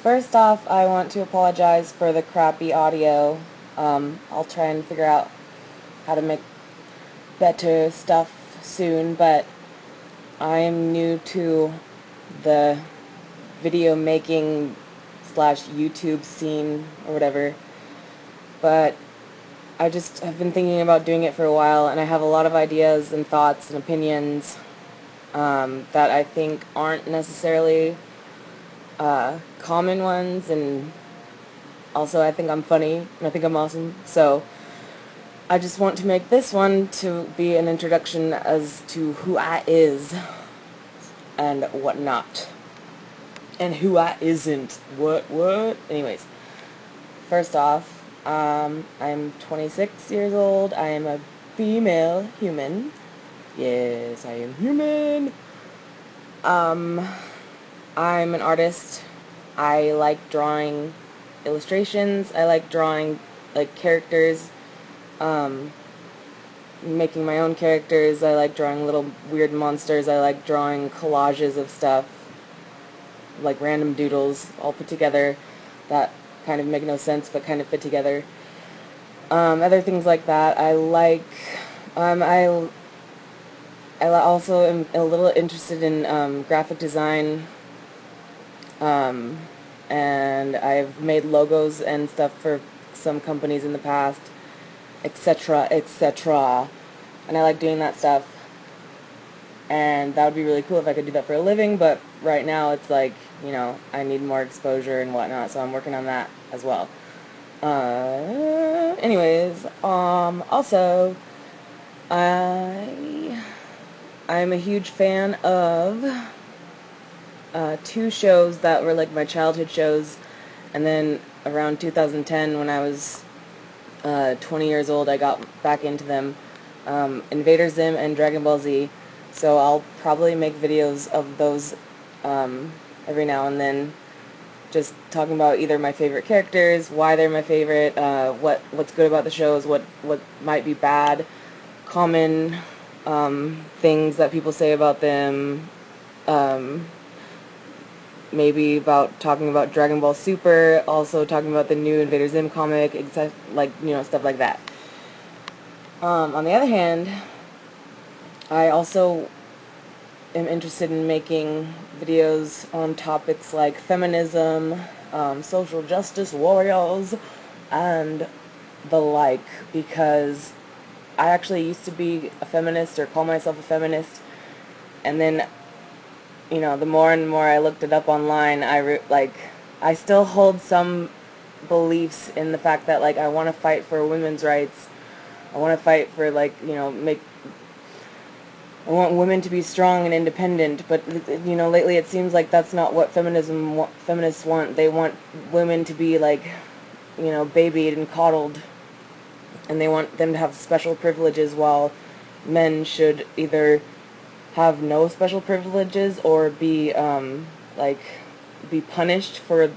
first off, I want to apologize for the crappy audio. I'll try and figure out how to make better stuff soon, but I'm new to the video making / YouTube scene or whatever, but I just have been thinking about doing it for a while, and I have a lot of ideas and thoughts and opinions that I think aren't necessarily common ones, and also I think I'm funny, and I think I'm awesome, so I just want to make this one to be an introduction as to who I is and what not. And who I isn't. What? Anyways, first off, I'm 26 years old. I am a female human. Yes, I am human. I'm an artist. I like drawing illustrations. I like drawing, like, characters. Making my own characters. I like drawing little weird monsters. I like drawing collages of stuff, like random doodles all put together that kind of make no sense but kind of fit together. Other things like that. I like, I also am a little interested in graphic design, and I've made logos and stuff for some companies in the past, etc., etc., and I like doing that stuff, and that would be really cool if I could do that for a living, but right now it's like, you know, I need more exposure and whatnot, so I'm working on that as well. Anyways, also, I'm a huge fan of two shows that were like my childhood shows, and then around 2010, when I was 20 years old, I got back into them, Invader Zim and Dragon Ball Z, so I'll probably make videos of those every now and then, just talking about either my favorite characters, why they're my favorite, what's good about the shows, what might be bad, common things that people say about them, maybe talking about Dragon Ball Super, also talking about the new Invader Zim comic, like, you know, stuff like that. On the other hand, I also am interested in making videos on topics like feminism, social justice warriors, and the like, because I actually used to be a feminist, or call myself a feminist, and then, you know, the more and more I looked it up online, I still hold some beliefs in the fact that, like, I want to fight for women's rights. I want to fight for, like, you know, I want women to be strong and independent, but, you know, lately it seems like that's not what feminists want. They want women to be, like, you know, babied and coddled, and they want them to have special privileges, while men should either have no special privileges or be punished for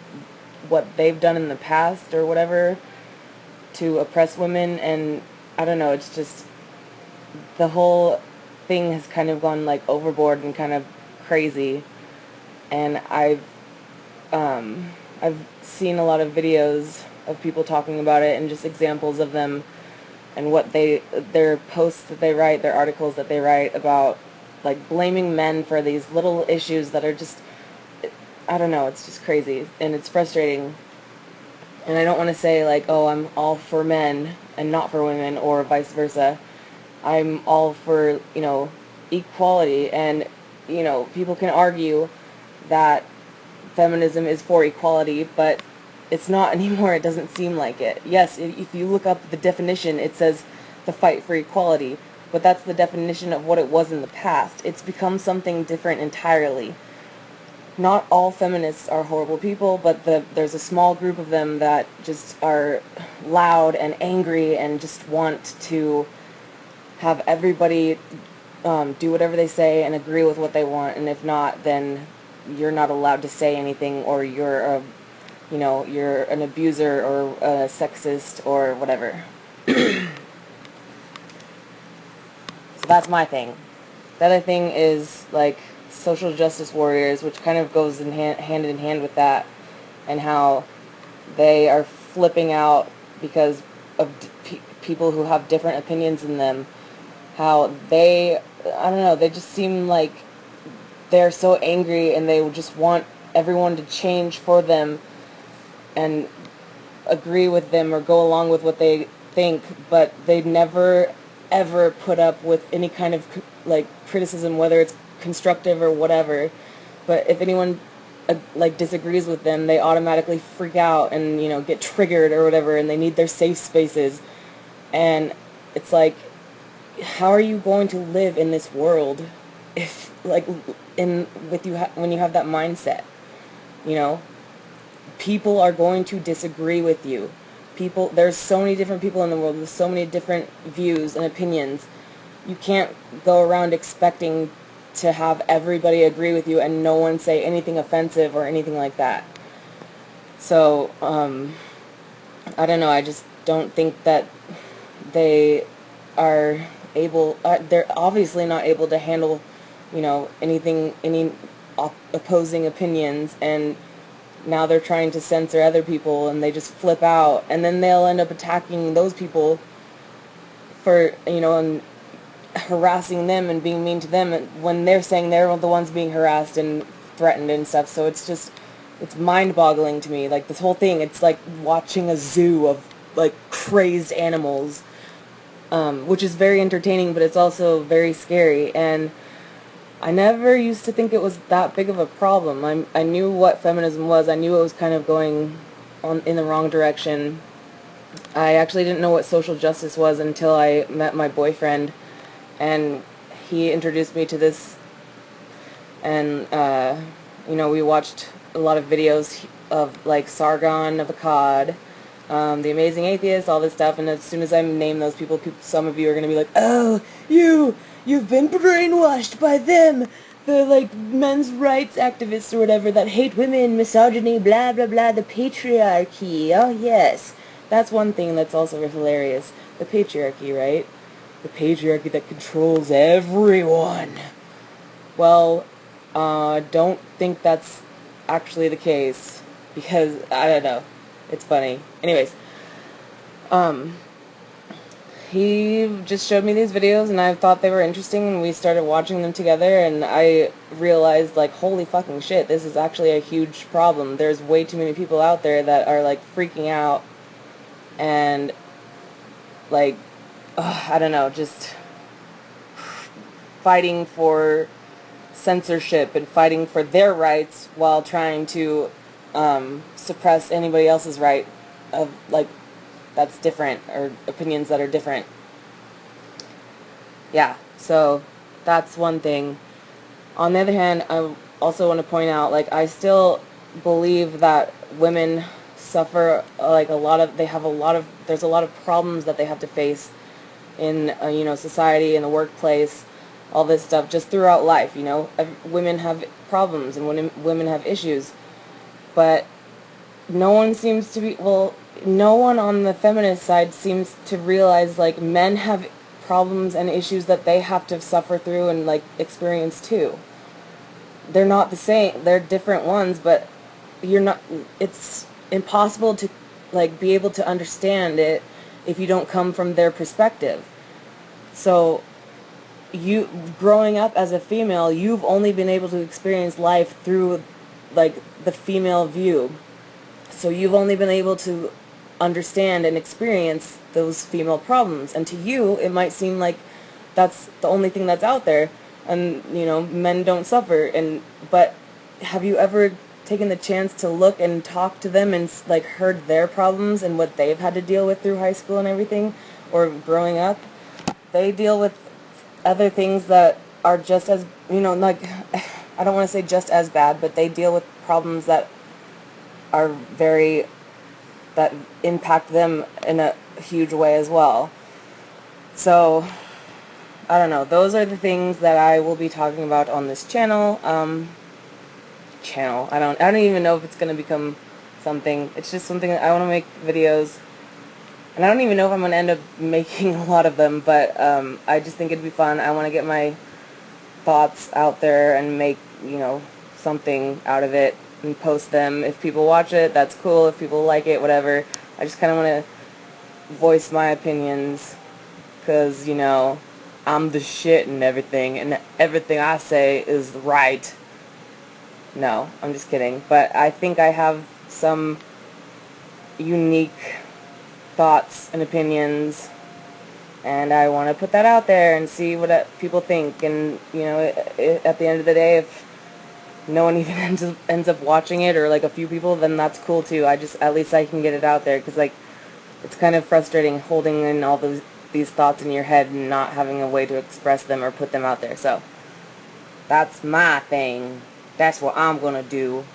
what they've done in the past or whatever to oppress women. And I don't know, it's just, the whole thing has kind of gone, like, overboard and kind of crazy, and I've seen a lot of videos of people talking about it, and just examples of them, and what their posts that they write, their articles that they write about, like, blaming men for these little issues that are just, I don't know, it's just crazy, and it's frustrating. And I don't want to say, like, oh, I'm all for men and not for women, or vice versa. I'm all for, you know, equality, and, you know, people can argue that feminism is for equality, but it's not anymore. It doesn't seem like it. Yes, if you look up the definition, it says the fight for equality, but that's the definition of what it was in the past. It's become something different entirely. Not all feminists are horrible people, but there's a small group of them that just are loud and angry and just want to have everybody do whatever they say and agree with what they want, and if not, then you're not allowed to say anything, or you're you're an abuser or a sexist or whatever. So that's my thing. The other thing is, like, social justice warriors, which kind of goes hand in hand with that, and how they are flipping out because of people who have different opinions than them. How they, I don't know, they just seem like they're so angry and they just want everyone to change for them and agree with them or go along with what they think, but they never ever put up with any kind of like criticism, whether it's constructive or whatever. But if anyone like disagrees with them, they automatically freak out and, you know, get triggered or whatever, and they need their safe spaces. And it's like, how are you going to live in this world if, like, when you have that mindset? You know, people are going to disagree with you. There's so many different people in the world with so many different views and opinions. You can't go around expecting to have everybody agree with you and no one say anything offensive or anything like that. So, I don't know, I just don't think that they are able, they're obviously not able to handle, you know, any opposing opinions, and now they're trying to censor other people, and they just flip out, and then they'll end up attacking those people for, you know, and harassing them and being mean to them when they're saying they're the ones being harassed and threatened and stuff. So it's just, it's mind-boggling to me. Like, this whole thing, it's like watching a zoo of, like, crazed animals, which is very entertaining, but it's also very scary. And I never used to think it was that big of a problem. I knew what feminism was. I knew it was kind of going in the wrong direction. I actually didn't know what social justice was until I met my boyfriend, and he introduced me to this, and, you know, we watched a lot of videos of, like, Sargon of Akkad, The Amazing Atheist, all this stuff, and as soon as I name those people, some of you are going to be like, oh, you've been brainwashed by them, the, like, men's rights activists or whatever that hate women, misogyny, blah, blah, blah, the patriarchy. Oh, yes. That's one thing that's also hilarious. The patriarchy, right? The patriarchy that controls everyone. Well, don't think that's actually the case, because, I don't know, it's funny. Anyways, he just showed me these videos, and I thought they were interesting, and we started watching them together, and I realized, like, holy fucking shit, this is actually a huge problem. There's way too many people out there that are, like, freaking out, and, like, I don't know, just fighting for censorship and fighting for their rights while trying to suppress anybody else's right of, like, that's different, or opinions that are different. Yeah, so that's one thing. On the other hand, I also want to point out, like, I still believe that women suffer, like, there's a lot of problems that they have to face in, you know, society, in the workplace, all this stuff, just throughout life, you know. Women have problems, and women have issues, but no one seems to be, well, no one on the feminist side seems to realize, like, men have problems and issues that they have to suffer through and, like, experience too. They're not the same, they're different ones, but it's impossible to, like, be able to understand it if you don't come from their perspective. So, you, growing up as a female, you've only been able to experience life through, like, the female view. So you've only been able to understand and experience those female problems. And to you, it might seem like that's the only thing that's out there, and, you know, men don't suffer. But have you ever taken the chance to look and talk to them and, like, heard their problems and what they've had to deal with through high school and everything, or growing up? They deal with other things that are just as, you know, like, I don't want to say just as bad, but they deal with problems that are that impact them in a huge way as well. So, I don't know, those are the things that I will be talking about on this channel. I don't even know if it's going to become something. It's just something that I want to make videos, and I don't even know if I'm going to end up making a lot of them, but I just think it'd be fun. I want to get my thoughts out there and make, you know, something out of it. and post them. If people watch it, that's cool. If people like it, whatever. I just kind of want to voice my opinions because, you know, I'm the shit and everything I say is right. No, I'm just kidding. But I think I have some unique thoughts and opinions, and I want to put that out there and see what people think. And, you know, at the end of the day, if no one even ends up watching it, or like a few people, then that's cool too. At least I can get it out there, because like it's kind of frustrating holding in all these thoughts in your head and not having a way to express them or put them out there. So that's my thing. That's what I'm gonna do.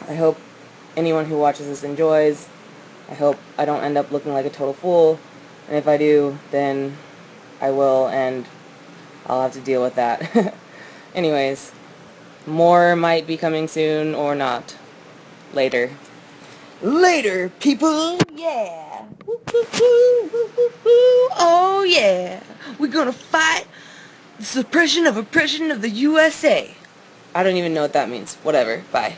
I hope anyone who watches this enjoys. I hope I don't end up looking like a total fool, and if I do, then I will, and I'll have to deal with that. Anyways, more might be coming soon or not. Later. Later, people! Yeah! Woo, woo, woo, woo, woo, woo. Oh yeah! We're gonna fight the suppression of oppression of the USA! I don't even know what that means. Whatever. Bye.